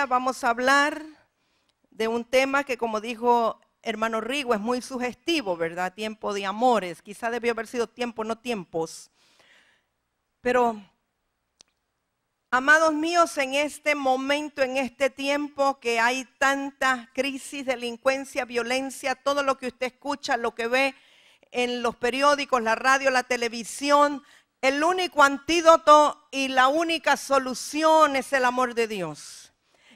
día vamos a hablar de un tema que, como dijo hermano Rigo, es muy sugestivo, ¿verdad? Tiempo de amores. Quizá debió haber sido tiempo, no tiempos. Pero, amados míos, en este momento, en este tiempo que hay tanta crisis, delincuencia, violencia, todo lo que usted escucha, lo que ve en los periódicos, la radio, la televisión, el único antídoto y la única solución es el amor de Dios.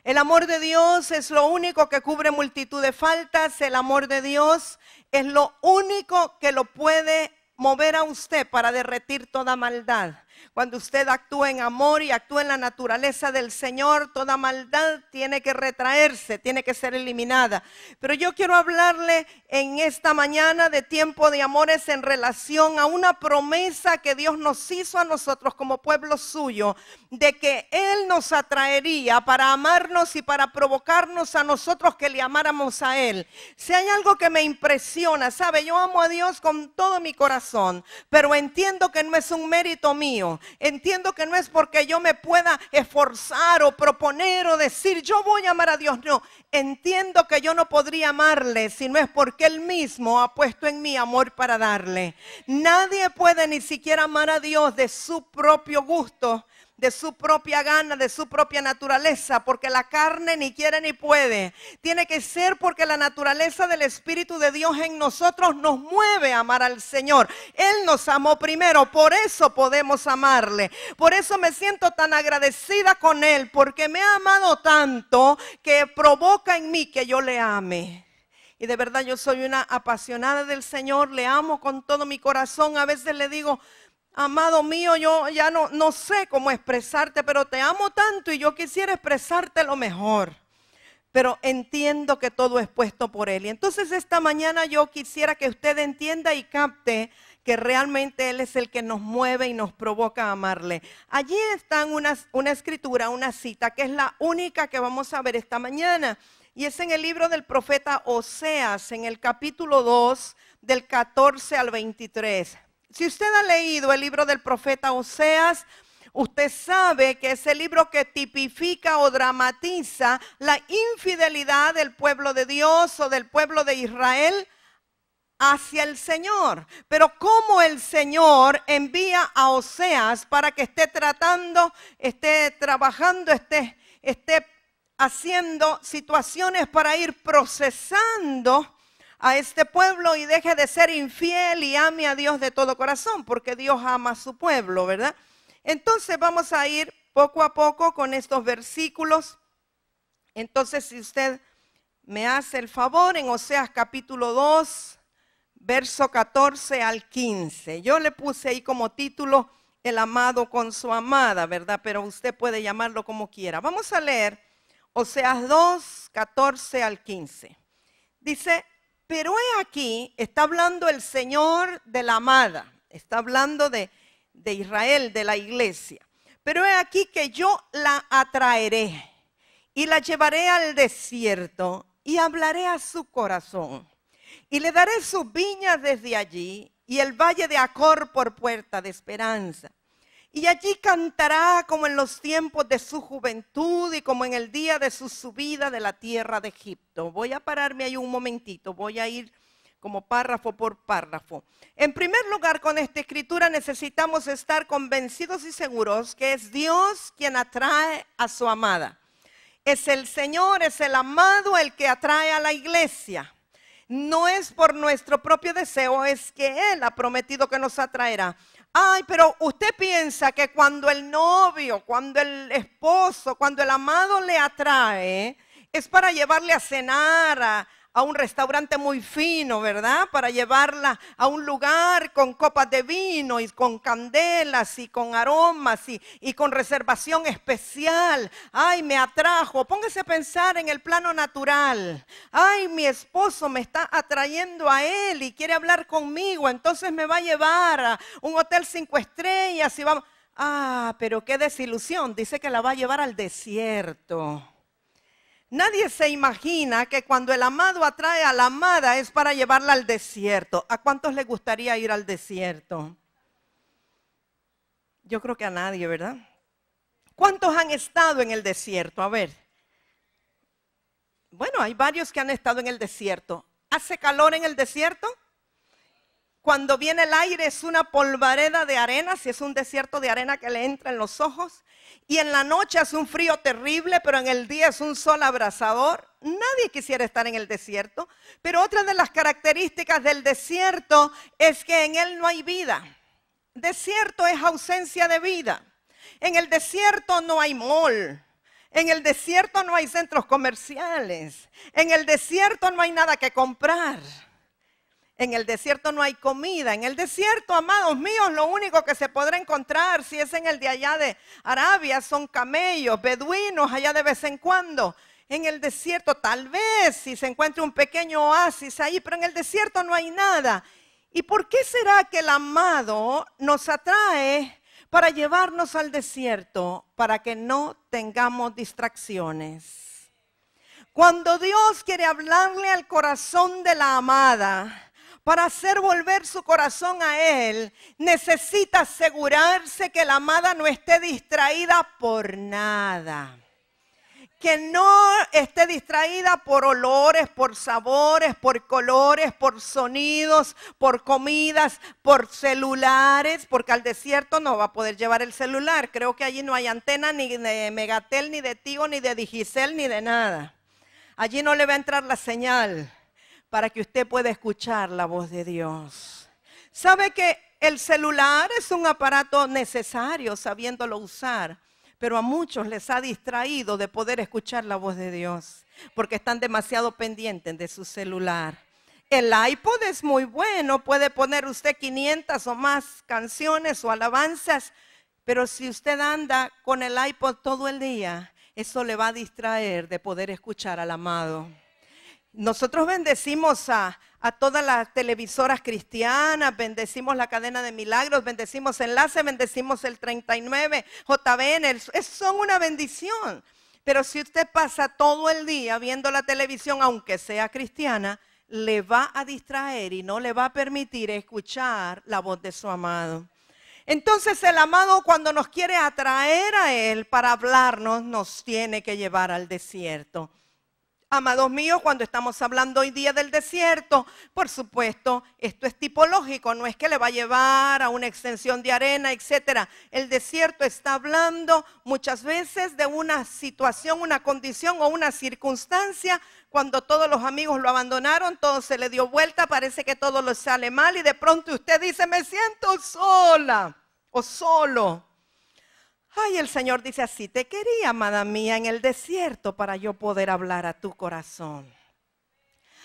El amor de Dios es lo único que cubre multitud de faltas. El amor de Dios es lo único que lo puede mover a usted para derretir toda maldad. Cuando usted actúa en amor y actúa en la naturaleza del Señor, toda maldad tiene que retraerse, tiene que ser eliminada. Pero yo quiero hablarle en esta mañana de tiempo de amores en relación a una promesa que Dios nos hizo a nosotros como pueblo suyo, de que Él nos atraería para amarnos y para provocarnos a nosotros que le amáramos a Él. Si hay algo que me impresiona, ¿sabe? Yo amo a Dios con todo mi corazón, pero entiendo que no es un mérito mío. Entiendo que no es porque yo me pueda esforzar o proponer o decir yo voy a amar a Dios. No, entiendo que yo no podría amarle si no es porque Él mismo ha puesto en mí amor para darle. Nadie puede ni siquiera amar a Dios de su propio gusto, de su propia gana, de su propia naturaleza, porque la carne ni quiere ni puede. Tiene que ser porque la naturaleza del Espíritu de Dios en nosotros nos mueve a amar al Señor. Él nos amó primero, por eso podemos amarle. Por eso me siento tan agradecida con Él, porque me ha amado tanto que provoca en mí que yo le ame. Y de verdad yo soy una apasionada del Señor, le amo con todo mi corazón. A veces le digo: amado mío, yo ya no sé cómo expresarte, pero te amo tanto y yo quisiera expresarte lo mejor. Pero entiendo que todo es puesto por Él. Y entonces esta mañana yo quisiera que usted entienda y capte que realmente Él es el que nos mueve y nos provoca a amarle. Allí está una escritura, una cita, que es la única que vamos a ver esta mañana. Y es en el libro del profeta Oseas, en el capítulo 2, del 14 al 23. Si usted ha leído el libro del profeta Oseas, usted sabe que es el libro que tipifica o dramatiza la infidelidad del pueblo de Dios o del pueblo de Israel hacia el Señor. Pero cómo el Señor envía a Oseas para que esté tratando, esté trabajando, esté haciendo situaciones para ir procesando a este pueblo y deje de ser infiel y ame a Dios de todo corazón, porque Dios ama a su pueblo, ¿verdad? Entonces vamos a ir poco a poco con estos versículos. Entonces, si usted me hace el favor, en Oseas capítulo 2, verso 14 al 15. Yo le puse ahí como título el amado con su amada, ¿verdad? Pero usted puede llamarlo como quiera. Vamos a leer Oseas 2, 14 al 15. Dice: pero he aquí, está hablando el Señor de la amada, está hablando de Israel, de la iglesia. Pero he aquí que yo la atraeré y la llevaré al desierto y hablaré a su corazón. Y le daré sus viñas desde allí y el valle de Acor por puerta de esperanza. Y allí cantará como en los tiempos de su juventud y como en el día de su subida de la tierra de Egipto. Voy a pararme ahí un momentito, voy a ir como párrafo por párrafo. En primer lugar, con esta escritura necesitamos estar convencidos y seguros que es Dios quien atrae a su amada. Es el Señor, es el amado el que atrae a la iglesia. No es por nuestro propio deseo, es que Él ha prometido que nos atraerá. Ay, pero usted piensa que cuando el novio, cuando el esposo, cuando el amado le atrae, es para llevarle a cenar a un restaurante muy fino, ¿verdad? Para llevarla a un lugar con copas de vino y con candelas y con aromas y con reservación especial. Ay, me atrajo. Póngase a pensar en el plano natural. Ay, mi esposo me está atrayendo a él y quiere hablar conmigo, entonces me va a llevar a un hotel 5 estrellas y vamos. Ah, pero qué desilusión. Dice que la va a llevar al desierto. Nadie se imagina que cuando el amado atrae a la amada es para llevarla al desierto. ¿A cuántos les gustaría ir al desierto? Yo creo que a nadie, ¿verdad? ¿Cuántos han estado en el desierto? A ver, Bueno, hay varios que han estado en el desierto. ¿Hace calor en el desierto? Cuando viene el aire es una polvareda de arena, si es un desierto de arena que le entra en los ojos. Y en la noche hace un frío terrible, pero en el día es un sol abrasador. Nadie quisiera estar en el desierto. Pero otra de las características del desierto es que en él no hay vida. Desierto es ausencia de vida. En el desierto no hay mall. En el desierto no hay centros comerciales. En el desierto no hay nada que comprar. En el desierto no hay comida. En el desierto, amados míos, lo único que se podrá encontrar, si es en el de allá de Arabia, son camellos, beduinos, allá de vez en cuando. En el desierto tal vez si se encuentre un pequeño oasis ahí, pero en el desierto no hay nada. ¿Y por qué será que el amado nos atrae para llevarnos al desierto? Para que no tengamos distracciones. Cuando Dios quiere hablarle al corazón de la amada, para hacer volver su corazón a Él, necesita asegurarse que la amada no esté distraída por nada. Que no esté distraída por olores, por sabores, por colores, por sonidos, por comidas, por celulares, porque al desierto no va a poder llevar el celular. Creo que allí no hay antena ni de Megatel, ni de Tigo, ni de Digicel, ni de nada. Allí no le va a entrar la señal para que usted pueda escuchar la voz de Dios. ¿Sabe que el celular es un aparato necesario sabiéndolo usar? Pero a muchos les ha distraído de poder escuchar la voz de Dios porque están demasiado pendientes de su celular. El iPod es muy bueno, puede poner usted 500 o más canciones o alabanzas, pero si usted anda con el iPod todo el día, eso le va a distraer de poder escuchar al amado. Nosotros bendecimos a todas las televisoras cristianas, bendecimos la cadena de milagros, bendecimos Enlace, bendecimos el 39, JBN, son una bendición. Pero si usted pasa todo el día viendo la televisión, aunque sea cristiana, le va a distraer y no le va a permitir escuchar la voz de su amado. Entonces el amado, cuando nos quiere atraer a Él para hablarnos, nos tiene que llevar al desierto. Amados míos, cuando estamos hablando hoy día del desierto, por supuesto, esto es tipológico, no es que le va a llevar a una extensión de arena, etcétera. El desierto está hablando muchas veces de una situación, una condición o una circunstancia. Cuando todos los amigos lo abandonaron, todo se le dio vuelta, parece que todo le sale mal y de pronto usted dice, me siento sola o solo. Ay, el Señor dice así, te quería, amada mía, en el desierto para yo poder hablar a tu corazón.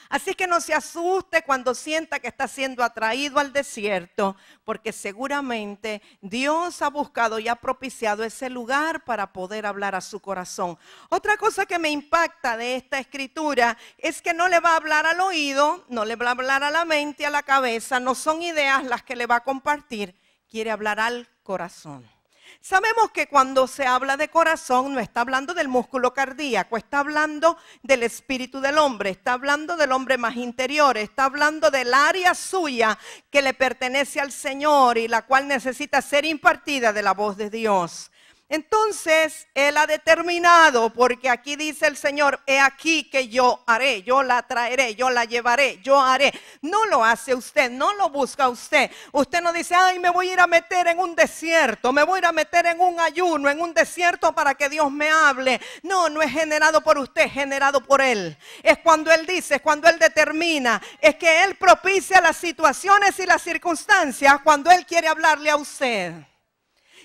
Así que no se asuste cuando sienta que está siendo atraído al desierto, porque seguramente Dios ha buscado y ha propiciado ese lugar para poder hablar a su corazón. Otra cosa que me impacta de esta escritura es que no le va a hablar al oído, no le va a hablar a la mente, a la cabeza, no son ideas las que le va a compartir, quiere hablar al corazón. Sabemos que cuando se habla de corazón no está hablando del músculo cardíaco, está hablando del espíritu del hombre, está hablando del hombre más interior, está hablando del área suya que le pertenece al Señor y la cual necesita ser impartida de la voz de Dios. Entonces, Él ha determinado, porque aquí dice el Señor, he aquí que yo haré, yo la traeré, yo la llevaré, yo haré. No lo hace usted, no lo busca usted. Usted no dice, ay, me voy a ir a meter en un desierto, me voy a ir a meter en un ayuno, en un desierto para que Dios me hable. No, no es generado por usted, es generado por Él. Es cuando Él dice, es cuando Él determina, es que Él propicia las situaciones y las circunstancias cuando Él quiere hablarle a usted.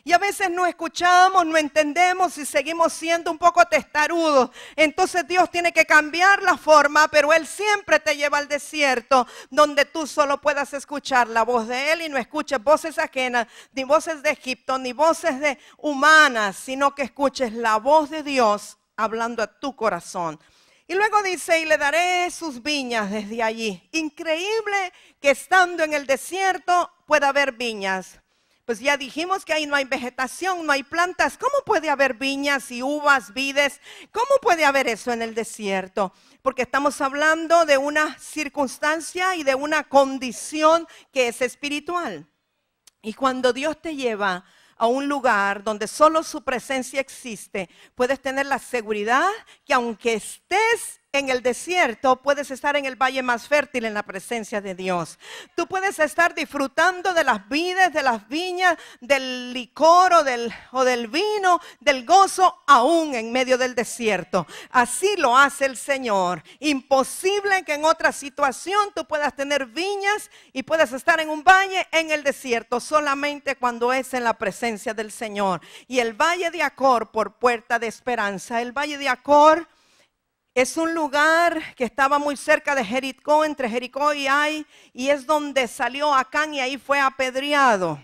Y a veces no escuchamos, no entendemos y seguimos siendo un poco testarudos. Entonces Dios tiene que cambiar la forma, pero Él siempre te lleva al desierto, donde tú solo puedas escuchar la voz de Él y no escuches voces ajenas, ni voces de Egipto, ni voces de humanas, sino que escuches la voz de Dios hablando a tu corazón. Y luego dice, y le daré sus viñas desde allí. Increíble que estando en el desierto pueda haber viñas. Pues ya dijimos que ahí no hay vegetación, no hay plantas. ¿Cómo puede haber viñas y uvas, vides? ¿Cómo puede haber eso en el desierto? Porque estamos hablando de una circunstancia y de una condición que es espiritual. Y cuando Dios te lleva a un lugar donde solo su presencia existe, puedes tener la seguridad que aunque estés en el desierto, puedes estar en el valle más fértil en la presencia de Dios. Tú puedes estar disfrutando de las vides, de las viñas, del licor o del vino, del gozo, aún en medio del desierto. Así lo hace el Señor. Imposible que en otra situación tú puedas tener viñas y puedas estar en un valle en el desierto, solamente cuando es en la presencia del Señor. Y el valle de Acor por puerta de esperanza. El valle de Acor es un lugar que estaba muy cerca de Jericó, entre Jericó y Ai, y es donde salió Acán y ahí fue apedreado.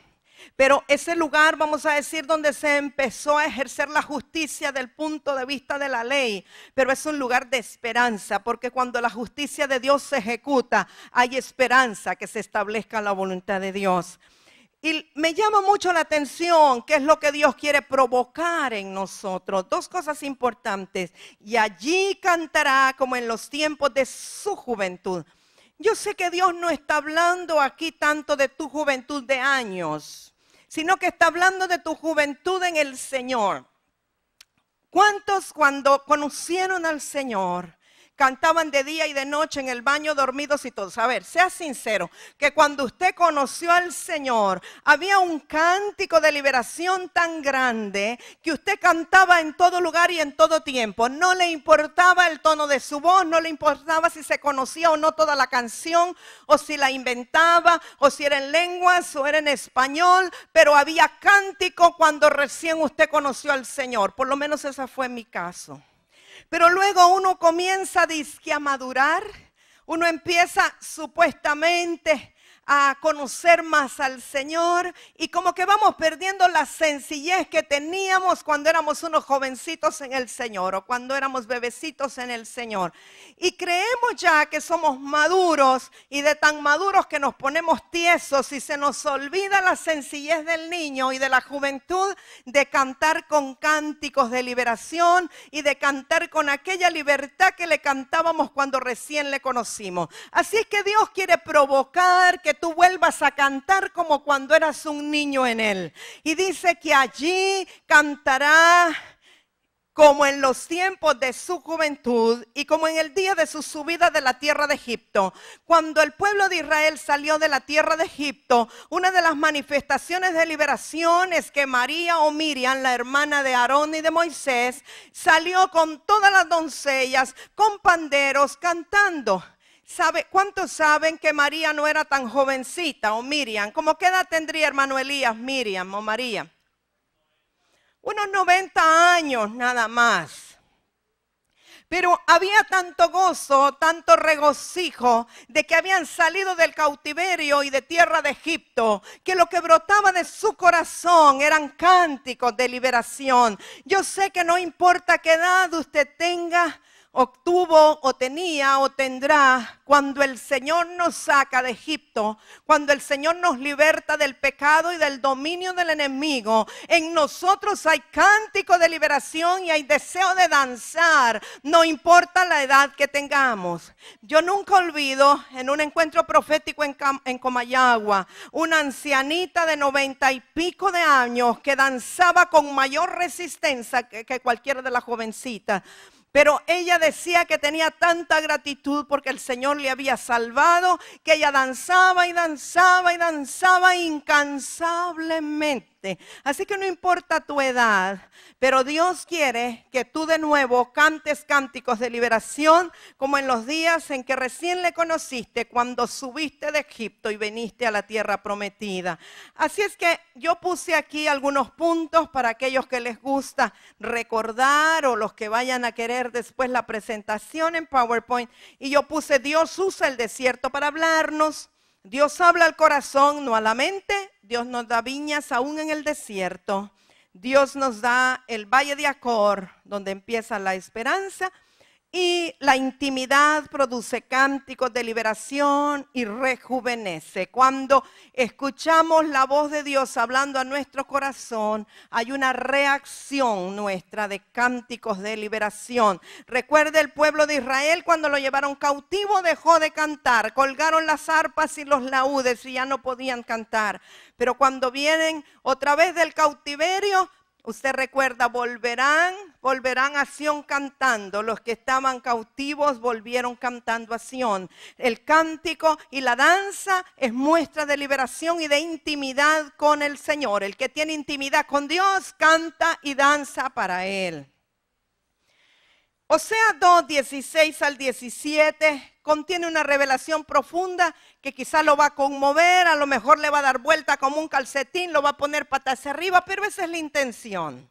Pero ese lugar, vamos a decir, donde se empezó a ejercer la justicia del punto de vista de la ley. Pero es un lugar de esperanza, porque cuando la justicia de Dios se ejecuta, hay esperanza que se establezca la voluntad de Dios. Y me llama mucho la atención qué es lo que Dios quiere provocar en nosotros. Dos cosas importantes. Y allí cantará como en los tiempos de su juventud. Yo sé que Dios no está hablando aquí tanto de tu juventud de años, sino que está hablando de tu juventud en el Señor. ¿Cuántos cuando conocieron al Señor cantaban de día y de noche en el baño, dormidos y todos? A ver, sea sincero, que cuando usted conoció al Señor, había un cántico de liberación tan grande que usted cantaba en todo lugar y en todo tiempo. No le importaba el tono de su voz, no le importaba si se conocía o no toda la canción, o si la inventaba, o si era en lenguas o era en español, pero había cántico cuando recién usted conoció al Señor. Por lo menos ese fue mi caso. Pero luego uno comienza a madurar, uno empieza supuestamente a conocer más al Señor y como que vamos perdiendo la sencillez que teníamos cuando éramos unos jovencitos en el Señor o cuando éramos bebecitos en el Señor. Y creemos ya que somos maduros y de tan maduros que nos ponemos tiesos y se nos olvida la sencillez del niño y de la juventud de cantar con cánticos de liberación y de cantar con aquella libertad que le cantábamos cuando recién le conocimos. Así es que Dios quiere provocar que tú vuelvas a cantar como cuando eras un niño en Él. Y dice que allí cantará como en los tiempos de su juventud y como en el día de su subida de la tierra de Egipto. Cuando el pueblo de Israel salió de la tierra de Egipto, una de las manifestaciones de liberación es que María o Miriam, la hermana de Aarón y de Moisés, salió con todas las doncellas, con panderos, cantando. ¿Cuántos saben que María no era tan jovencita o Miriam? ¿Cómo qué edad tendría hermano Elías, Miriam o María? Unos 90 años nada más. Pero había tanto gozo, tanto regocijo de que habían salido del cautiverio y de tierra de Egipto, que lo que brotaba de su corazón eran cánticos de liberación. Yo sé que no importa qué edad usted tenga, o tuvo, o tenía, o tendrá, cuando el Señor nos saca de Egipto, cuando el Señor nos liberta del pecado y del dominio del enemigo, en nosotros hay cántico de liberación y hay deseo de danzar, no importa la edad que tengamos. Yo nunca olvido en un encuentro profético en Comayagua, una ancianita de 90 y pico de años que danzaba con mayor resistencia que cualquiera de las jovencitas. Pero ella decía que tenía tanta gratitud porque el Señor le había salvado, que ella danzaba y danzaba y danzaba incansablemente. Así que no importa tu edad, pero Dios quiere que tú de nuevo cantes cánticos de liberación como en los días en que recién le conociste, cuando subiste de Egipto y viniste a la tierra prometida. Así es que yo puse aquí algunos puntos para aquellos que les gusta recordar o los que vayan a querer después la presentación en PowerPoint. Y yo puse: Dios usa el desierto para hablarnos. Dios habla al corazón, no a la mente. Dios nos da viñas aún en el desierto. Dios nos da el valle de Acor, donde empieza la esperanza. Y la intimidad produce cánticos de liberación y rejuvenece. Cuando escuchamos la voz de Dios hablando a nuestro corazón, hay una reacción nuestra de cánticos de liberación. Recuerde, el pueblo de Israel cuando lo llevaron cautivo dejó de cantar. Colgaron las arpas y los laúdes y ya no podían cantar. Pero cuando vienen otra vez del cautiverio, Usted recuerda, volverán a Sión cantando. Los que estaban cautivos volvieron cantando a Sión. El cántico y la danza es muestra de liberación y de intimidad con el Señor. El que tiene intimidad con Dios canta y danza para Él. Osea 2, 16 al 17 contiene una revelación profunda que quizá lo va a conmover, a lo mejor le va a dar vuelta como un calcetín, lo va a poner patas arriba, pero esa es la intención.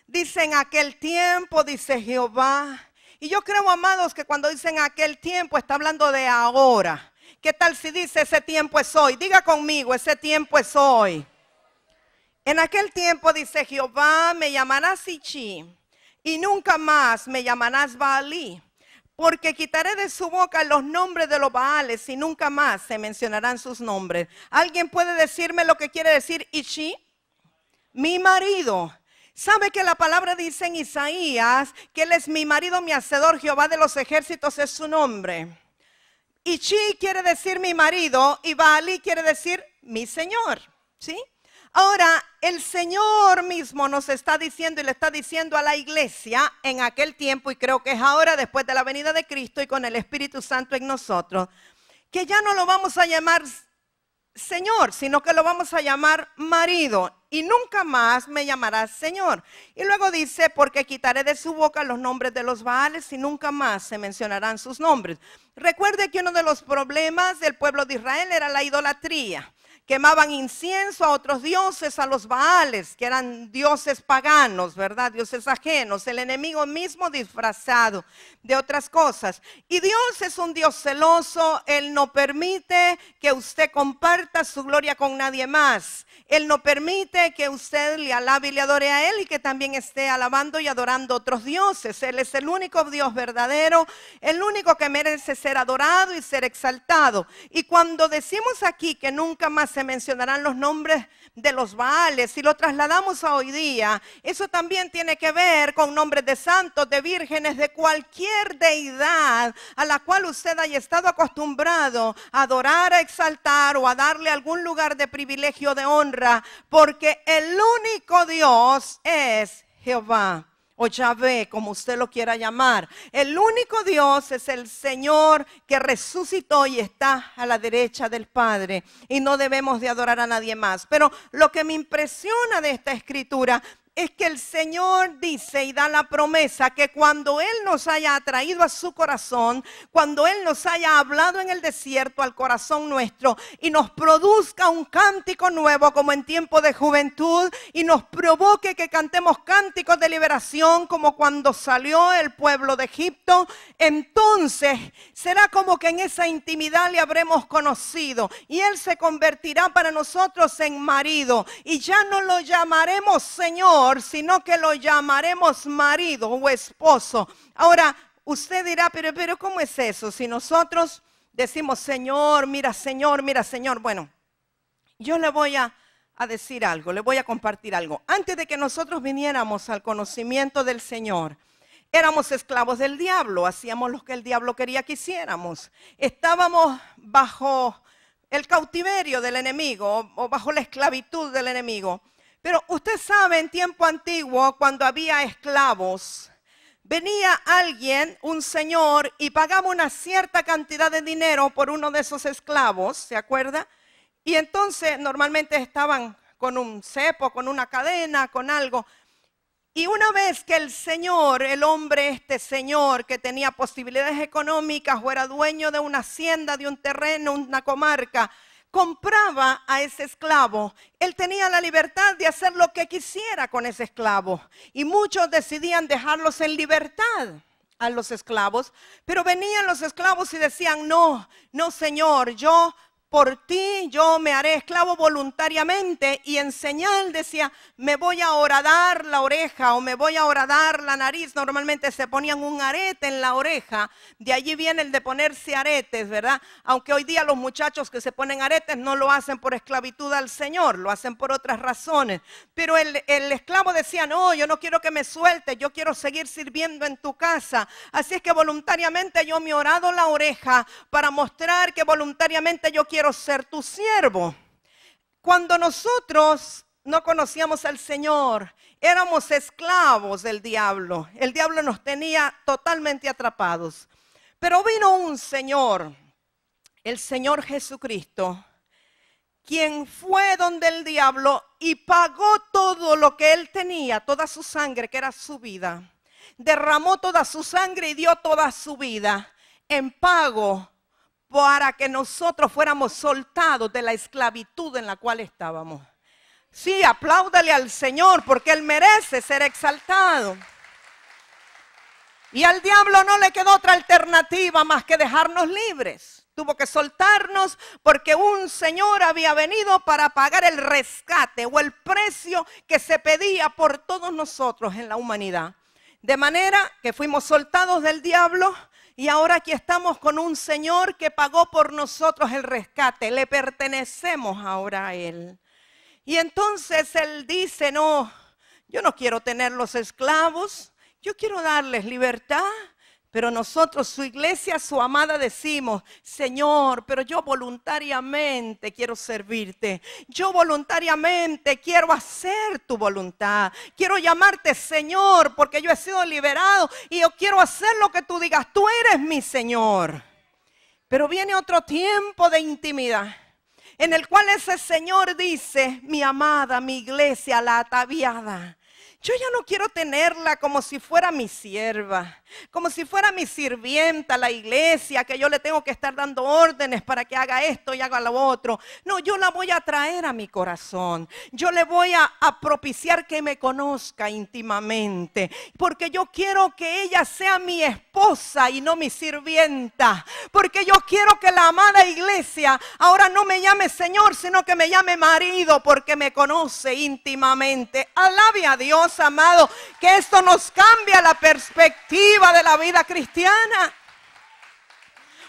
Dice en aquel tiempo, dice Jehová, y yo creo, amados, que cuando dicen aquel tiempo está hablando de ahora. ¿Qué tal si dice ese tiempo es hoy? Diga conmigo, ese tiempo es hoy. En aquel tiempo, dice Jehová, me llamarás Sichi, y nunca más me llamarás Baalí, porque quitaré de su boca los nombres de los Baales y nunca más se mencionarán sus nombres. ¿Alguien puede decirme lo que quiere decir Ishi? Mi marido. ¿Sabe que la palabra dice en Isaías que Él es mi marido, mi hacedor, Jehová de los ejércitos es su nombre? Ishi quiere decir mi marido y Baalí quiere decir mi Señor, ¿sí? Ahora, el Señor mismo nos está diciendo y le está diciendo a la iglesia en aquel tiempo, y creo que es ahora después de la venida de Cristo y con el Espíritu Santo en nosotros, que ya no lo vamos a llamar Señor, sino que lo vamos a llamar marido, y nunca más me llamarás Señor. Y luego dice, porque quitaré de su boca los nombres de los Baales y nunca más se mencionarán sus nombres. Recuerde que uno de los problemas del pueblo de Israel era la idolatría. Quemaban incienso a otros dioses, a los Baales, que eran dioses paganos, ¿verdad? Dioses ajenos, el enemigo mismo disfrazado de otras cosas. Y Dios es un Dios celoso, Él no permite que usted comparta su gloria con nadie más. Él no permite que usted le alabe y le adore a Él y que también esté alabando y adorando a otros dioses. Él es el único Dios verdadero, el único que merece ser adorado y ser exaltado. Y cuando decimos aquí que nunca más se mencionarán los nombres de los Baales, si lo trasladamos a hoy día, eso también tiene que ver con nombres de santos, de vírgenes, de cualquier deidad a la cual usted haya estado acostumbrado a adorar, a exaltar o a darle algún lugar de privilegio, de honra, porque el único Dios es Jehová. O Yahvé, como usted lo quiera llamar. El único Dios es el Señor que resucitó y está a la derecha del Padre. Y no debemos de adorar a nadie más. Pero lo que me impresiona de esta escritura es que el Señor dice y da la promesa que cuando Él nos haya atraído a su corazón, cuando Él nos haya hablado en el desierto al corazón nuestro y nos produzca un cántico nuevo como en tiempo de juventud y nos provoque que cantemos cánticos de liberación como cuando salió el pueblo de Egipto, entonces será como que en esa intimidad le habremos conocido y Él se convertirá para nosotros en marido y ya no lo llamaremos Señor, sino que lo llamaremos marido o esposo. Ahora, usted dirá, pero ¿cómo es eso? Si nosotros decimos, Señor, mira, Señor, mira, Señor. Bueno, yo le voy a decir algo, le voy a compartir algo. Antes de que nosotros viniéramos al conocimiento del Señor, éramos esclavos del diablo, hacíamos lo que el diablo quería que hiciéramos. Estábamos bajo el cautiverio del enemigo o bajo la esclavitud del enemigo. Pero usted sabe, en tiempo antiguo, cuando había esclavos, venía alguien, un señor, y pagaba una cierta cantidad de dinero por uno de esos esclavos, ¿se acuerda? Y entonces normalmente estaban con un cepo, con una cadena, con algo. Y una vez que el señor, el hombre, este señor que tenía posibilidades económicas o era dueño de una hacienda, de un terreno, una comarca, compraba a ese esclavo, él tenía la libertad de hacer lo que quisiera con ese esclavo. Y muchos decidían dejarlos en libertad a los esclavos, pero venían los esclavos y decían, no, no señor, yo por ti yo me haré esclavo voluntariamente, y en señal decía, me voy a horadar la oreja o me voy a horadar la nariz. Normalmente se ponían un arete en la oreja, de allí viene el de ponerse aretes, ¿verdad? Aunque hoy día los muchachos que se ponen aretes no lo hacen por esclavitud al Señor, lo hacen por otras razones. Pero el esclavo decía, no, yo no quiero que me sueltes, yo quiero seguir sirviendo en tu casa. Así es que voluntariamente yo me he horado la oreja para mostrar que voluntariamente yo quiero ser tu siervo. Cuando nosotros no conocíamos al Señor, éramos esclavos del diablo. El diablo nos tenía totalmente atrapados. Pero vino un Señor, el Señor Jesucristo, quien fue donde el diablo y pagó todo lo que él tenía, toda su sangre, que era su vida. Derramó toda su sangre y dio toda su vida en pago para que nosotros fuéramos soltados de la esclavitud en la cual estábamos. Sí, apláudale al Señor porque Él merece ser exaltado. Y al diablo no le quedó otra alternativa más que dejarnos libres. Tuvo que soltarnos porque un Señor había venido para pagar el rescate o el precio que se pedía por todos nosotros en la humanidad. De manera que fuimos soltados del diablo y ahora aquí estamos con un Señor que pagó por nosotros el rescate. Le pertenecemos ahora a Él. Y entonces Él dice, no, yo no quiero tenerlos esclavos, yo quiero darles libertad. Pero nosotros, su iglesia, su amada, decimos, Señor, pero yo voluntariamente quiero servirte. Yo voluntariamente quiero hacer tu voluntad. Quiero llamarte Señor porque yo he sido liberado y yo quiero hacer lo que tú digas. Tú eres mi Señor. Pero viene otro tiempo de intimidad en el cual ese Señor dice, mi amada, mi iglesia, la ataviada. Yo ya no quiero tenerla como si fuera mi sierva, como si fuera mi sirvienta, la iglesia, que yo le tengo que estar dando órdenes para que haga esto y haga lo otro. No, yo la voy a traer a mi corazón. Yo le voy a propiciar que me conozca íntimamente, porque yo quiero que ella sea mi esposa y no mi sirvienta. Porque yo quiero que la amada iglesia ahora no me llame Señor, sino que me llame marido, porque me conoce íntimamente. Alabe a Dios, amado, que esto nos cambia la perspectiva de la vida cristiana.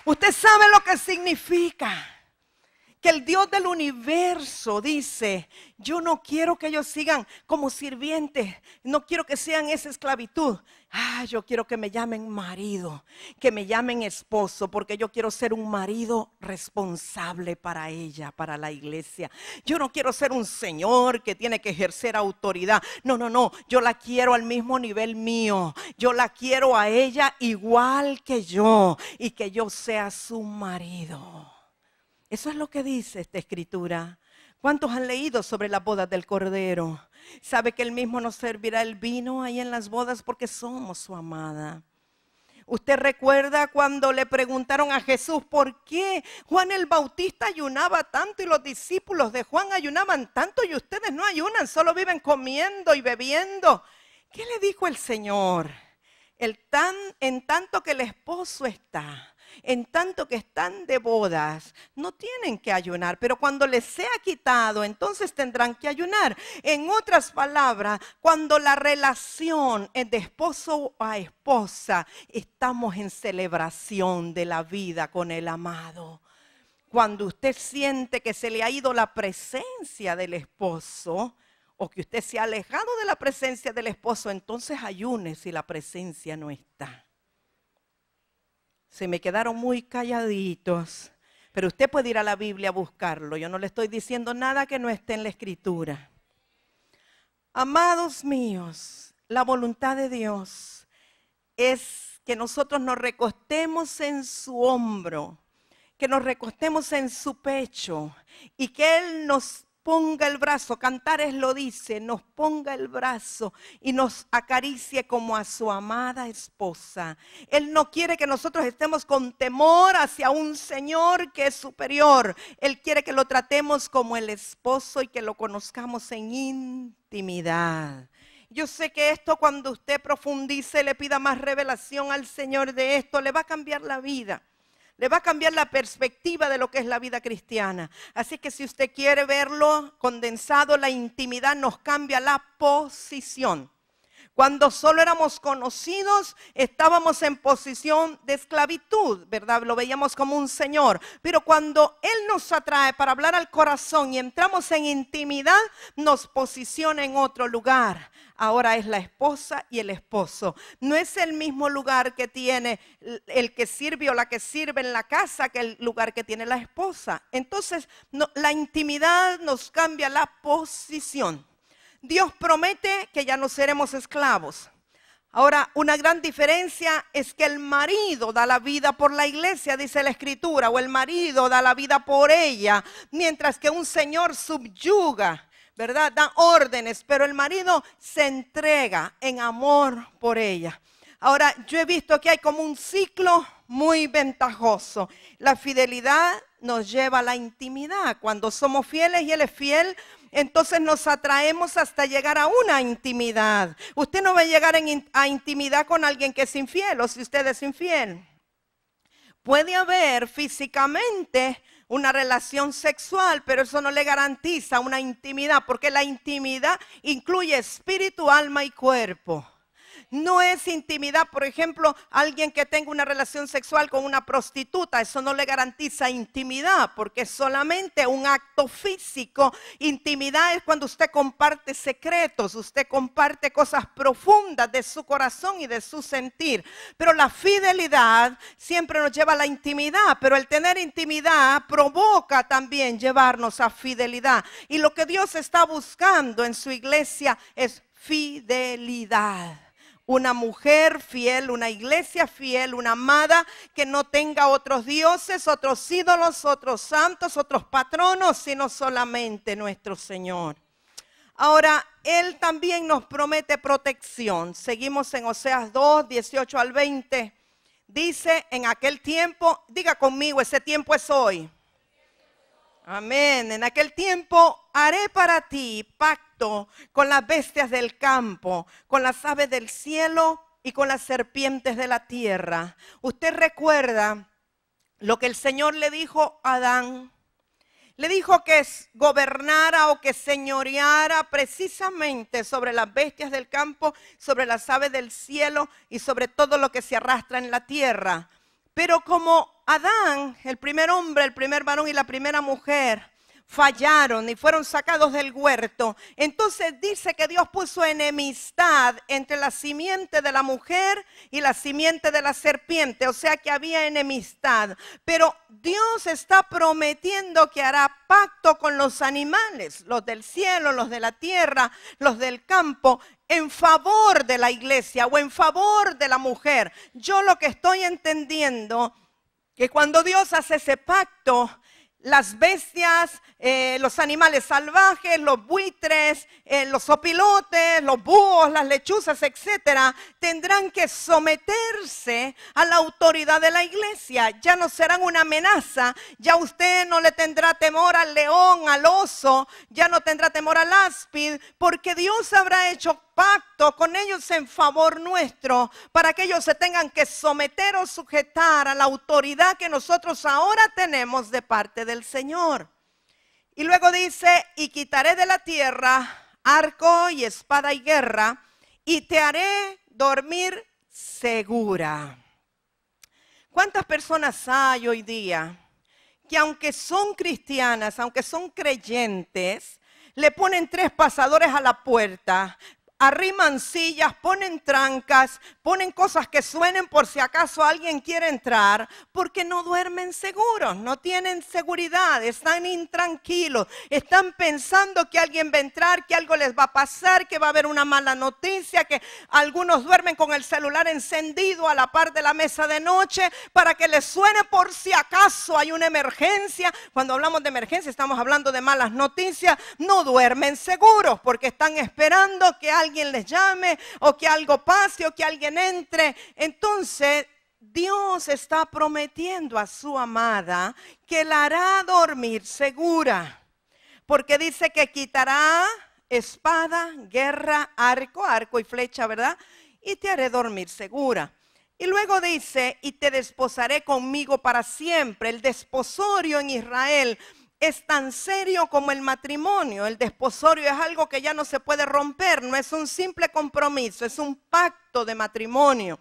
Usted sabe lo que significa que el Dios del universo dice, yo no quiero que ellos sigan como sirvientes, no quiero que sean esa esclavitud. Yo quiero que me llamen marido, que me llamen esposo, porque yo quiero ser un marido responsable para ella, para la iglesia. Yo no quiero ser un señor que tiene que ejercer autoridad. No, no, no, yo la quiero al mismo nivel mío. Yo la quiero a ella igual que yo y que yo sea su marido. Eso es lo que dice esta escritura. ¿Cuántos han leído sobre las bodas del Cordero? ¿Sabe que Él mismo nos servirá el vino ahí en las bodas porque somos su amada? ¿Usted recuerda cuando le preguntaron a Jesús por qué Juan el Bautista ayunaba tanto y los discípulos de Juan ayunaban tanto y ustedes no ayunan, solo viven comiendo y bebiendo? ¿Qué le dijo el Señor? En tanto que el esposo está, en tanto que están de bodas, no tienen que ayunar, pero cuando les sea quitado, entonces tendrán que ayunar. En otras palabras, cuando la relación es de esposo a esposa, estamos en celebración de la vida con el amado. Cuando usted siente que se le ha ido la presencia del esposo, o que usted se ha alejado de la presencia del esposo, entonces ayune si la presencia no está. Se me quedaron muy calladitos, pero usted puede ir a la Biblia a buscarlo. Yo no le estoy diciendo nada que no esté en la escritura. Amados míos, la voluntad de Dios es que nosotros nos recostemos en su hombro, que nos recostemos en su pecho y que Él nos ponga el brazo. Cantares lo dice, nos ponga el brazo y nos acaricie como a su amada esposa. Él no quiere que nosotros estemos con temor hacia un Señor que es superior. Él quiere que lo tratemos como el esposo y que lo conozcamos en intimidad. Yo sé que esto, cuando usted profundice, le pida más revelación al Señor de esto, le va a cambiar la vida. Le va a cambiar la perspectiva de lo que es la vida cristiana. Así que si usted quiere verlo condensado, la intimidad nos cambia la posición. Cuando solo éramos conocidos, estábamos en posición de esclavitud, ¿verdad? Lo veíamos como un señor. Pero cuando Él nos atrae para hablar al corazón y entramos en intimidad, nos posiciona en otro lugar. Ahora es la esposa y el esposo. No es el mismo lugar que tiene el que sirve o la que sirve en la casa que el lugar que tiene la esposa. Entonces, la intimidad nos cambia la posición. Dios promete que ya no seremos esclavos. Ahora, una gran diferencia es que el marido da la vida por la iglesia, dice la Escritura, o el marido da la vida por ella, mientras que un señor subyuga, ¿verdad? Da órdenes, pero el marido se entrega en amor por ella. Ahora, yo he visto que hay como un ciclo muy ventajoso. La fidelidad nos lleva a la intimidad. Cuando somos fieles y Él es fiel, entonces nos atraemos hasta llegar a una intimidad. Usted no va a llegar a intimidad con alguien que es infiel o si usted es infiel. Puede haber físicamente una relación sexual, pero eso no le garantiza una intimidad, porque la intimidad incluye espíritu, alma y cuerpo. No es intimidad, por ejemplo, alguien que tenga una relación sexual con una prostituta, eso no le garantiza intimidad, porque es solamente un acto físico. Intimidad es cuando usted comparte secretos, usted comparte cosas profundas de su corazón y de su sentir. Pero la fidelidad siempre nos lleva a la intimidad, pero el tener intimidad provoca también llevarnos a fidelidad. Y lo que Dios está buscando en su iglesia es fidelidad. Una mujer fiel, una iglesia fiel, una amada que no tenga otros dioses, otros ídolos, otros santos, otros patronos, sino solamente nuestro Señor. Ahora, Él también nos promete protección. Seguimos en Oseas 2, 18 al 20. Dice, en aquel tiempo, diga conmigo, ese tiempo es hoy. Amén. En aquel tiempo haré para ti pacto con las bestias del campo, con las aves del cielo y con las serpientes de la tierra. Usted recuerda lo que el Señor le dijo a Adán. Le dijo que gobernara o que señoreara precisamente sobre las bestias del campo, sobre las aves del cielo y sobre todo lo que se arrastra en la tierra. Pero como Adán, el primer hombre, el primer varón y la primera mujer, fallaron y fueron sacados del huerto, entonces dice que Dios puso enemistad entre la simiente de la mujer y la simiente de la serpiente, o sea que había enemistad. Pero Dios está prometiendo que hará pacto con los animales, los del cielo, los de la tierra, los del campo, en favor de la iglesia o en favor de la mujer. Yo lo que estoy entendiendo que cuando Dios hace ese pacto, las bestias, los animales salvajes, los buitres, los opilotes, los búhos, las lechuzas, etcétera, tendrán que someterse a la autoridad de la iglesia. Ya no serán una amenaza. Ya usted no le tendrá temor al león, al oso, ya no tendrá temor al áspid, porque Dios habrá hecho pacto con ellos en favor nuestro, para que ellos se tengan que someter o sujetar a la autoridad que nosotros ahora tenemos de parte del Señor. Y luego dice, y quitaré de la tierra arco y espada y guerra, y te haré dormir segura. ¿Cuántas personas hay hoy día que aunque son cristianas, aunque son creyentes, le ponen 3 pasadores a la puerta, arriman sillas, ponen trancas, ponen cosas que suenen por si acaso alguien quiere entrar, porque no duermen seguros, no tienen seguridad, están intranquilos, están pensando que alguien va a entrar, que algo les va a pasar, que va a haber una mala noticia, que algunos duermen con el celular encendido a la par de la mesa de noche para que les suene por si acaso hay una emergencia. Cuando hablamos de emergencia estamos hablando de malas noticias. No duermen seguros porque están esperando que alguien les llame o que algo pase o que alguien entre. Entonces Dios está prometiendo a su amada que la hará dormir segura, porque dice que quitará espada, guerra, arco y flecha, ¿verdad? Y te haré dormir segura. Y luego dice, y te desposaré conmigo para siempre. El desposorio en Israel es tan serio como el matrimonio. El desposorio es algo que ya no se puede romper, no es un simple compromiso, es un pacto de matrimonio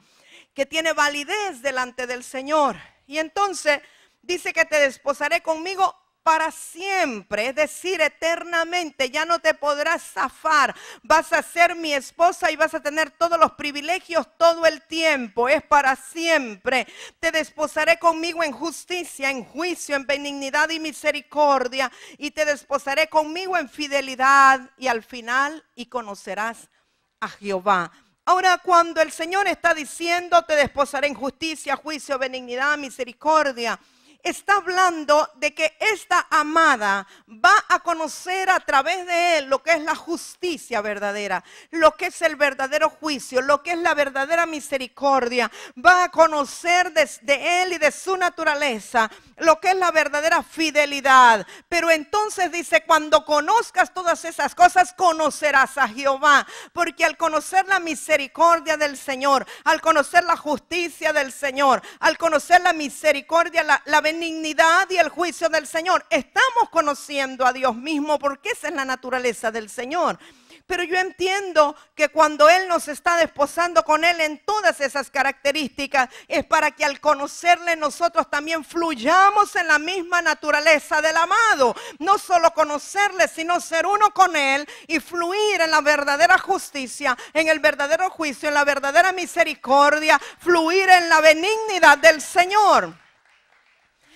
que tiene validez delante del Señor. Y entonces dice que te desposaré conmigo para siempre, es decir, eternamente. Ya no te podrás zafar, vas a ser mi esposa y vas a tener todos los privilegios todo el tiempo, es para siempre. Te desposaré conmigo en justicia, en juicio, en benignidad y misericordia, y te desposaré conmigo en fidelidad, y al final y conocerás a Jehová. Ahora, cuando el Señor está diciendo te desposaré en justicia, juicio, benignidad, misericordia, está hablando de que esta amada va a conocer a través de él lo que es la justicia verdadera, lo que es el verdadero juicio, lo que es la verdadera misericordia. Va a conocer de él y de su naturaleza lo que es la verdadera fidelidad. Pero entonces dice, cuando conozcas todas esas cosas, conocerás a Jehová. Porque al conocer la misericordia del Señor, al conocer la justicia del Señor, al conocer la misericordia, la benignidad y el juicio del Señor, estamos conociendo a Dios mismo, porque esa es la naturaleza del Señor. Pero yo entiendo que cuando Él nos está desposando con Él en todas esas características, es para que al conocerle nosotros también fluyamos en la misma naturaleza del amado. No solo conocerle, sino ser uno con Él y fluir en la verdadera justicia, en el verdadero juicio, en la verdadera misericordia, fluir en la benignidad del Señor.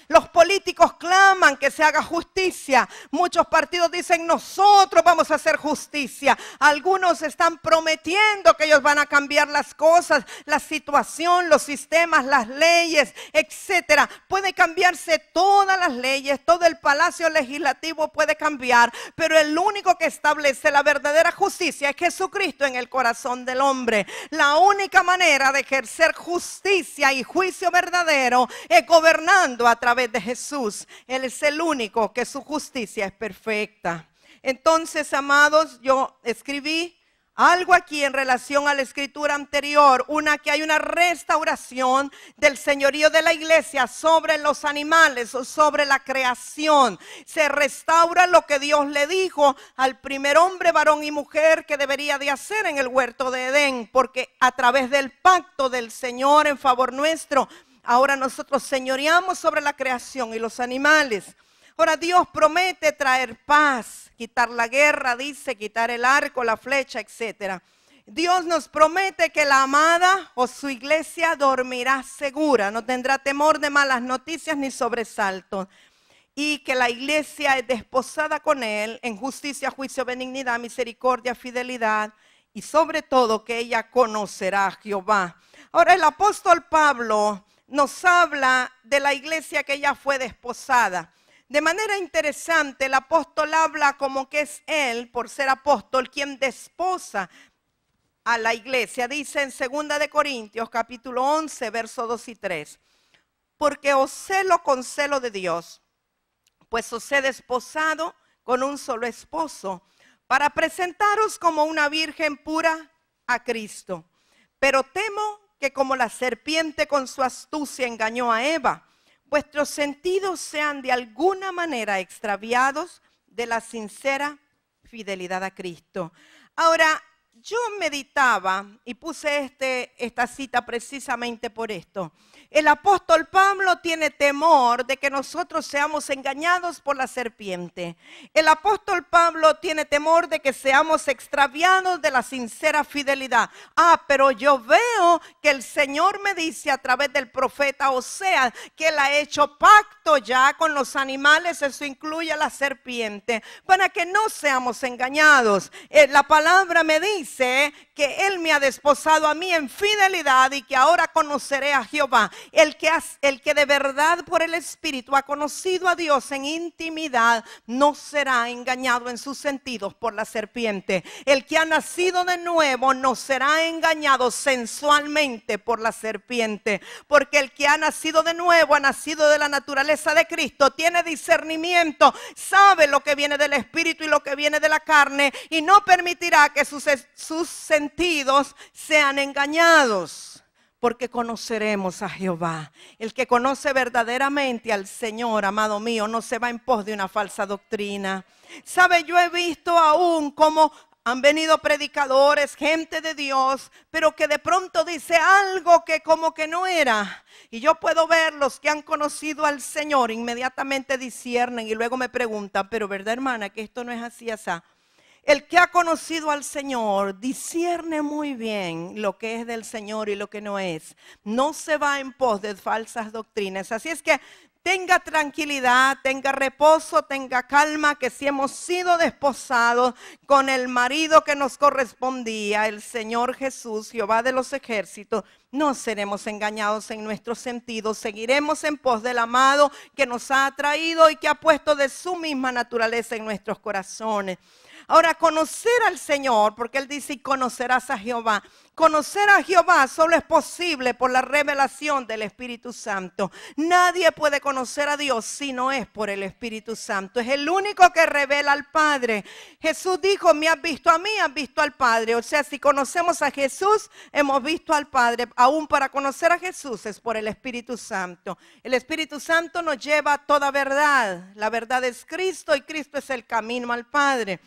Los políticos claman que se haga justicia. Muchos partidos dicen nosotros vamos a hacer justicia. Algunos están prometiendo que ellos van a cambiar las cosas, la situación, los sistemas, las leyes, etcétera. Puede cambiarse todas las leyes, todo el palacio legislativo puede cambiar, pero el único que establece la verdadera justicia es Jesucristo en el corazón del hombre. La única manera de ejercer justicia y juicio verdadero es gobernando a través de Jesús. Él es el único que su justicia es perfecta. Entonces, amados, yo escribí algo aquí en relación a la escritura anterior, que hay una restauración del señorío de la iglesia sobre los animales o sobre la creación. Se restaura lo que Dios le dijo al primer hombre, varón y mujer, que debería de hacer en el huerto de Edén, porque a través del pacto del Señor en favor nuestro, ahora nosotros señoreamos sobre la creación y los animales. Ahora Dios promete traer paz, quitar la guerra, dice, quitar el arco, la flecha, etc. Dios nos promete que la amada o su iglesia dormirá segura, no tendrá temor de malas noticias ni sobresaltos. Y que la iglesia es desposada con Él en justicia, juicio, benignidad, misericordia, fidelidad. Y sobre todo que ella conocerá a Jehová. Ahora el apóstol Pablo nos habla de la iglesia que ya fue desposada. De manera interesante, el apóstol habla como que es él, por ser apóstol, quien desposa a la iglesia. Dice en 2 de Corintios, capítulo 11, versos 2 y 3. Porque os celo con celo de Dios, pues os he desposado con un solo esposo, para presentaros como una virgen pura a Cristo. Pero temo que como la serpiente con su astucia engañó a Eva, vuestros sentidos sean de alguna manera extraviados de la sincera fidelidad a Cristo. Ahora, yo meditaba y puse esta cita precisamente por esto. El apóstol Pablo tiene temor de que nosotros seamos engañados por la serpiente. El apóstol Pablo tiene temor de que seamos extraviados de la sincera fidelidad. Pero yo veo que el Señor me dice a través del profeta Oseas que Él ha hecho pacto ya con los animales, eso incluye a la serpiente, para que no seamos engañados. La palabra me dice que Él me ha desposado a mí en fidelidad y que ahora conoceré a Jehová. El que de verdad por el Espíritu ha conocido a Dios en intimidad no será engañado en sus sentidos por la serpiente. El que ha nacido de nuevo no será engañado sensualmente por la serpiente, porque el que ha nacido de nuevo ha nacido de la naturaleza de Cristo, tiene discernimiento, sabe lo que viene del Espíritu y lo que viene de la carne, y no permitirá que sus sentidos sean engañados. porque conoceremos a Jehová. El que conoce verdaderamente al Señor, amado mío, no se va en pos de una falsa doctrina. ¿Sabe? Yo he visto aún cómo han venido predicadores, gente de Dios, pero que de pronto dice algo que como que no era. Y yo puedo ver los que han conocido al Señor, inmediatamente disciernen y luego me preguntan, pero ¿verdad, hermana, que esto no es así, así? El que ha conocido al Señor discierne muy bien lo que es del Señor y lo que no es. No se va en pos de falsas doctrinas. Así es que tenga tranquilidad, tenga reposo, tenga calma, que si hemos sido desposados con el marido que nos correspondía, el Señor Jesús, Jehová de los ejércitos, no seremos engañados en nuestros sentidos. Seguiremos en pos del amado que nos ha atraído y que ha puesto de su misma naturaleza en nuestros corazones. Ahora, conocer al Señor, porque Él dice, y conocerás a Jehová. Conocer a Jehová solo es posible por la revelación del Espíritu Santo. Nadie puede conocer a Dios si no es por el Espíritu Santo. Es el único que revela al Padre. Jesús dijo, me has visto a mí, has visto al Padre. O sea, si conocemos a Jesús, hemos visto al Padre. Aún para conocer a Jesús es por el Espíritu Santo. El Espíritu Santo nos lleva a toda verdad. La verdad es Cristo y Cristo es el camino al Padre.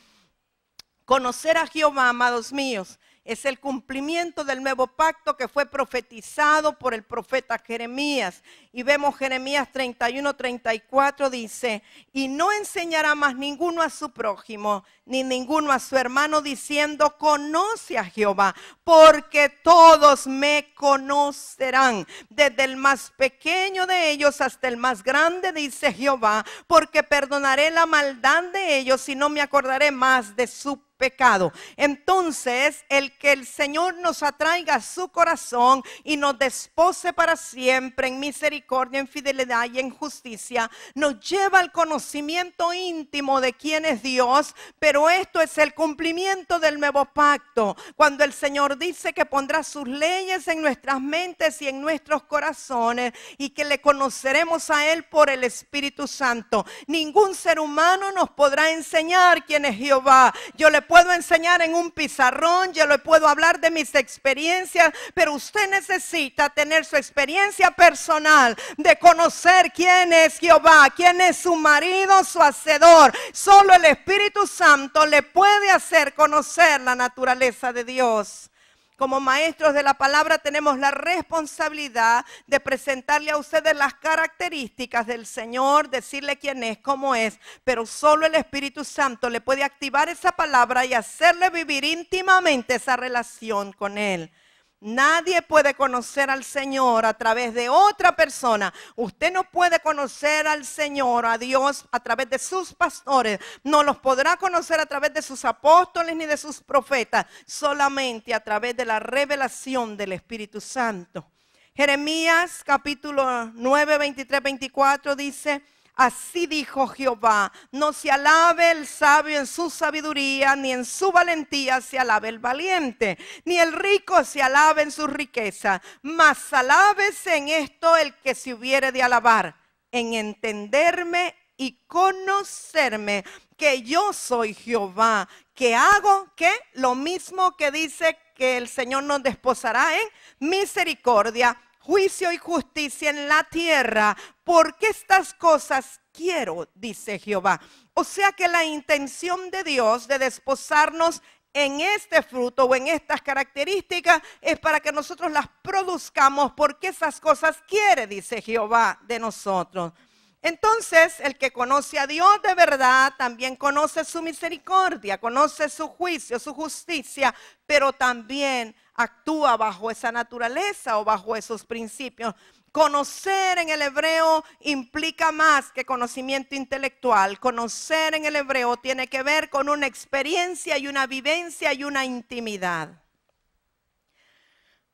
Conocer a Jehová, amados míos, es el cumplimiento del nuevo pacto que fue profetizado por el profeta Jeremías. Y vemos Jeremías 31:34 dice, y no enseñará más ninguno a su prójimo, ni ninguno a su hermano, diciendo, conoce a Jehová, porque todos me conocerán, desde el más pequeño de ellos hasta el más grande, dice Jehová, porque perdonaré la maldad de ellos y no me acordaré más de su pecado. Entonces, el que el Señor nos atraiga a su corazón y nos despose para siempre en misericordia, en fidelidad y en justicia, nos lleva al conocimiento íntimo de quién es Dios. Pero esto es el cumplimiento del nuevo pacto, cuando el Señor dice que pondrá sus leyes en nuestras mentes y en nuestros corazones, y que le conoceremos a Él por el Espíritu Santo. Ningún ser humano nos podrá enseñar quién es Jehová. Yo le puedo enseñar en un pizarrón, yo le puedo hablar de mis experiencias, pero usted necesita tener su experiencia personal de conocer quién es Jehová, quién es su marido, su hacedor. Solo el Espíritu Santo le puede hacer conocer la naturaleza de Dios. Como maestros de la palabra tenemos la responsabilidad de presentarle a ustedes las características del Señor, decirle quién es, cómo es, pero solo el Espíritu Santo le puede activar esa palabra y hacerle vivir íntimamente esa relación con Él. Nadie puede conocer al Señor a través de otra persona. Usted no puede conocer al Señor, a Dios, a través de sus pastores. No los podrá conocer a través de sus apóstoles ni de sus profetas. Solamente a través de la revelación del Espíritu Santo. Jeremías capítulo 9, 23, 24 dice: así dijo Jehová, no se alabe el sabio en su sabiduría, ni en su valentía se alabe el valiente, ni el rico se alabe en su riqueza, mas alábese en esto el que se hubiere de alabar, en entenderme y conocerme, que yo soy Jehová, que hago, ¿qué? Lo mismo que dice que el Señor nos desposará en misericordia, juicio y justicia en la tierra, porque estas cosas quiero, dice Jehová. O sea que la intención de Dios de desposarnos en este fruto o en estas características es para que nosotros las produzcamos, porque esas cosas quiere, dice Jehová, de nosotros. Entonces, el que conoce a Dios de verdad también conoce su misericordia, conoce su juicio, su justicia, pero también actúa bajo esa naturaleza o bajo esos principios. Conocer en el hebreo implica más que conocimiento intelectual. Conocer en el hebreo tiene que ver con una experiencia y una vivencia y una intimidad.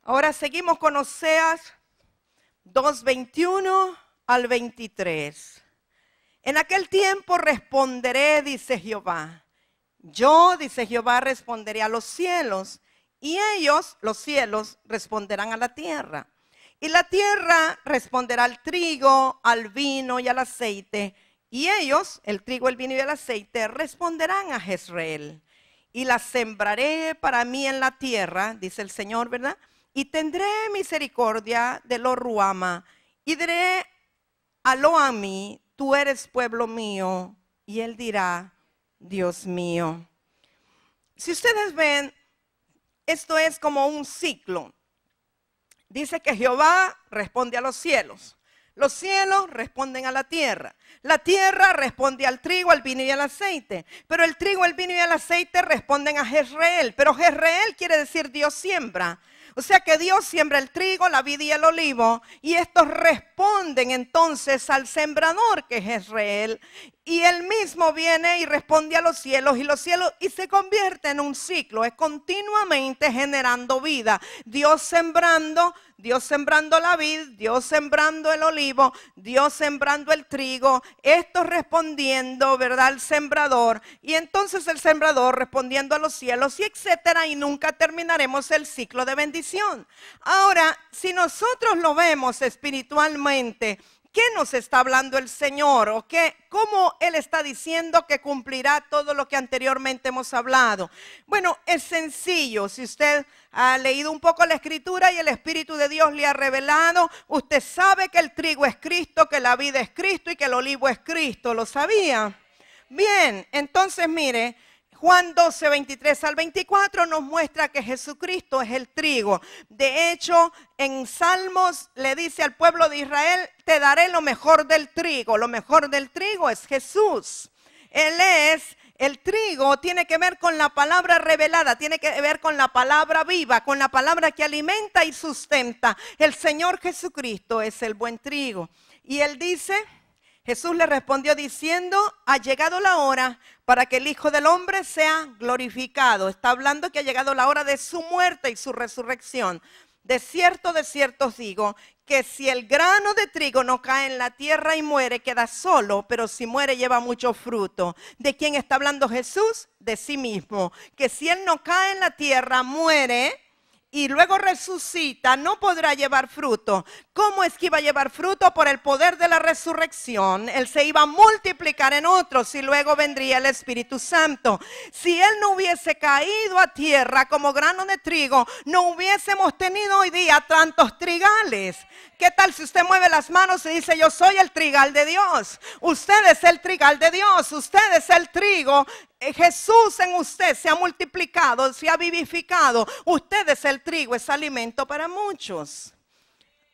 Ahora seguimos con Oseas 2:21 al 23. En aquel tiempo responderé, dice Jehová. Yo, dice Jehová, responderé a los cielos, y ellos, los cielos, responderán a la tierra. Y la tierra responderá al trigo, al vino y al aceite. Y ellos, el trigo, el vino y el aceite, responderán a Jezreel. Y la sembraré para mí en la tierra, dice el Señor, ¿verdad? y tendré misericordia de lo Ruama, y diré a lo Ami, tú eres pueblo mío, y él dirá, Dios mío. Si ustedes ven, esto es como un ciclo. Dice que Jehová responde a los cielos responden a la tierra responde al trigo, al vino y al aceite, pero el trigo, el vino y el aceite responden a Jezreel, pero Jezreel quiere decir Dios siembra. O sea que Dios siembra el trigo, la vid y el olivo, y estos responden entonces al sembrador que es Jezreel, y él mismo viene y responde a los cielos, y se convierte en un ciclo, es continuamente generando vida. Dios sembrando la vid, Dios sembrando el olivo, Dios sembrando el trigo, esto respondiendo, ¿verdad?, al sembrador, y entonces el sembrador respondiendo a los cielos, y etcétera, y nunca terminaremos el ciclo de bendición. Ahora, si nosotros lo vemos espiritualmente, ¿qué nos está hablando el Señor? ¿O qué? ¿Cómo Él está diciendo que cumplirá todo lo que anteriormente hemos hablado? Bueno, es sencillo. Si usted ha leído un poco la Escritura y el Espíritu de Dios le ha revelado, usted sabe que el trigo es Cristo, que la vid es Cristo y que el olivo es Cristo. ¿Lo sabía? Bien, entonces mire, Juan 12, 23 al 24 nos muestra que Jesucristo es el trigo. De hecho, en Salmos le dice al pueblo de Israel, te daré lo mejor del trigo. Lo mejor del trigo es Jesús. Él es el trigo, tiene que ver con la palabra revelada, tiene que ver con la palabra viva, con la palabra que alimenta y sustenta. El Señor Jesucristo es el buen trigo. Y Él dice, Jesús le respondió diciendo, ha llegado la hora para que el Hijo del Hombre sea glorificado. Está hablando que ha llegado la hora de su muerte y su resurrección. De cierto os digo, que si el grano de trigo no cae en la tierra y muere, queda solo, pero si muere lleva mucho fruto. ¿De quién está hablando Jesús? De sí mismo. Que si él no cae en la tierra, muere y luego resucita, no podrá llevar fruto. ¿Cómo es que iba a llevar fruto? Por el poder de la resurrección. Él se iba a multiplicar en otros y luego vendría el Espíritu Santo. Si él no hubiese caído a tierra como grano de trigo, no hubiésemos tenido hoy día tantos trigales. ¿Qué tal si usted mueve las manos y dice, yo soy el trigal de Dios? Usted es el trigal de Dios, usted es el trigo. Jesús en usted se ha multiplicado, se ha vivificado. Usted es el trigo, es alimento para muchos.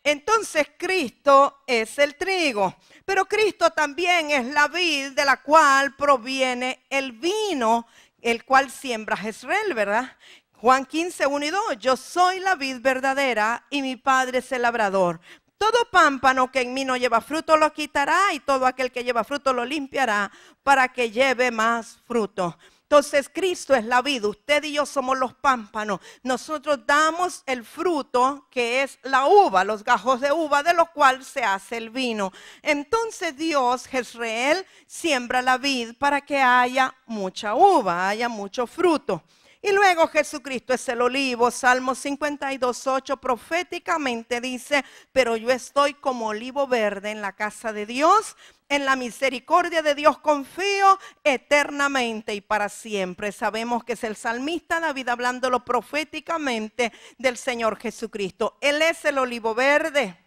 Entonces Cristo es el trigo, pero Cristo también es la vid de la cual proviene el vino, el cual siembra Jezreel, ¿verdad? Juan 15, 1 y 2, yo soy la vid verdadera y mi Padre es el labrador. Todo pámpano que en mí no lleva fruto lo quitará y todo aquel que lleva fruto lo limpiará para que lleve más fruto. Entonces Cristo es la vid, usted y yo somos los pámpanos. Nosotros damos el fruto que es la uva, los gajos de uva de los cuales se hace el vino. Entonces Dios, Jezreel, siembra la vid para que haya mucha uva, haya mucho fruto. Y luego Jesucristo es el olivo. Salmo 52, 8 proféticamente dice, pero yo estoy como olivo verde en la casa de Dios. En la misericordia de Dios confío eternamente y para siempre. Sabemos que es el salmista David hablándolo proféticamente del Señor Jesucristo. Él es el olivo verde.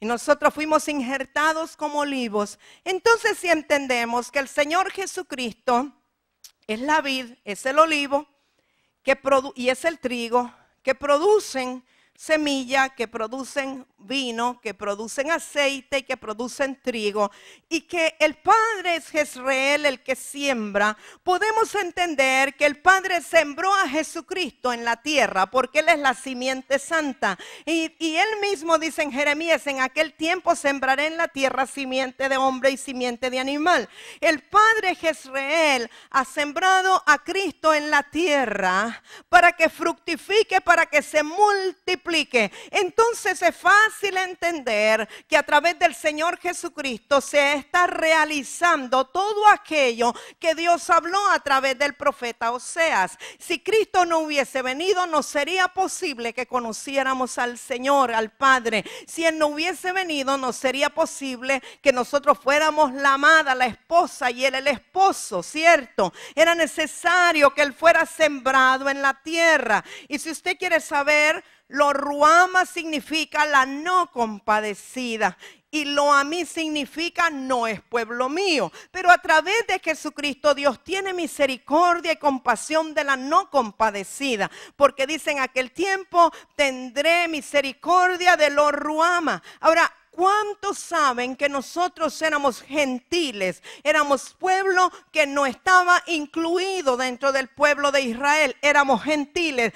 Y nosotros fuimos injertados como olivos. Entonces si entendemos que el Señor Jesucristo es la vid, es el olivo, y es el trigo, que producen semilla, que producen vino, que producen aceite y que producen trigo, y que el Padre es Jezreel el que siembra, podemos entender que el Padre sembró a Jesucristo en la tierra porque Él es la simiente santa, y Él mismo dice en Jeremías, en aquel tiempo sembraré en la tierra simiente de hombre y simiente de animal. El Padre Jezreel ha sembrado a Cristo en la tierra para que fructifique, para que se multiplique. Entonces es fácil entender que a través del Señor Jesucristo se está realizando todo aquello que Dios habló a través del profeta Oseas. Si Cristo no hubiese venido, no sería posible que conociéramos al Señor, al Padre. Si Él no hubiese venido, no sería posible que nosotros fuéramos la amada, la esposa y Él el esposo, ¿cierto? Era necesario que Él fuera sembrado en la tierra. Y si usted quiere saber Lo ruama significa la no compadecida. Y lo a mí significa no es pueblo mío. Pero a través de Jesucristo Dios tiene misericordia y compasión de la no compadecida. Porque dice en aquel tiempo tendré misericordia de lo ruama. Ahora, ¿cuántos saben que nosotros éramos gentiles? Éramos pueblo que no estaba incluido dentro del pueblo de Israel. Éramos gentiles.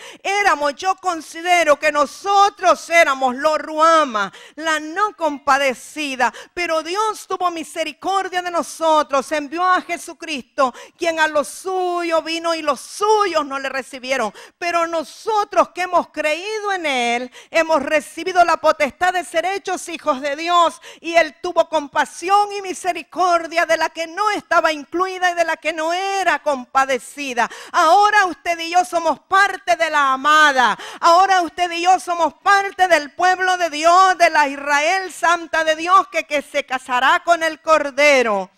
Yo considero que nosotros éramos lo ruama, la no compadecida. Pero Dios tuvo misericordia de nosotros. Envió a Jesucristo, quien a los suyos vino y los suyos no le recibieron. Pero nosotros que hemos creído en Él, hemos recibido la potestad de ser hechos hijos de Dios, y Él tuvo compasión y misericordia de la que no estaba incluida y de la que no era compadecida. Ahora usted y yo somos parte de la amada. Ahora usted y yo somos parte del pueblo de Dios, de la Israel santa de Dios, que se casará con el Cordero.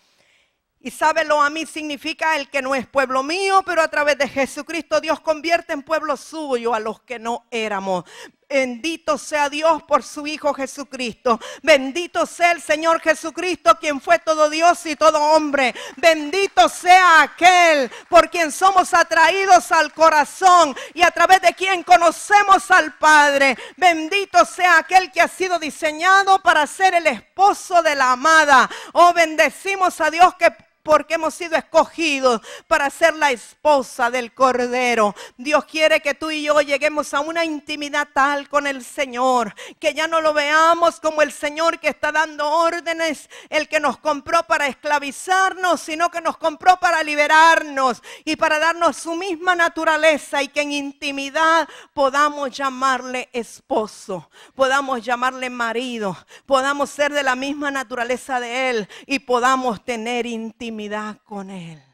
Y sabe, lo a mí significa el que no es pueblo mío, pero a través de Jesucristo Dios convierte en pueblo suyo a los que no éramos. Bendito sea Dios por su Hijo Jesucristo. Bendito sea el Señor Jesucristo, quien fue todo Dios y todo hombre. Bendito sea aquel por quien somos atraídos al corazón y a través de quien conocemos al Padre. Bendito sea aquel que ha sido diseñado para ser el esposo de la amada. Oh, bendecimos a Dios porque hemos sido escogidos para ser la esposa del Cordero. Dios quiere que tú y yo lleguemos a una intimidad tal con el Señor, que ya no lo veamos como el Señor que está dando órdenes, el que nos compró para esclavizarnos, sino que nos compró para liberarnos y para darnos su misma naturaleza, y que en intimidad podamos llamarle esposo, podamos llamarle marido, podamos ser de la misma naturaleza de Él y podamos tener intimidad con Él.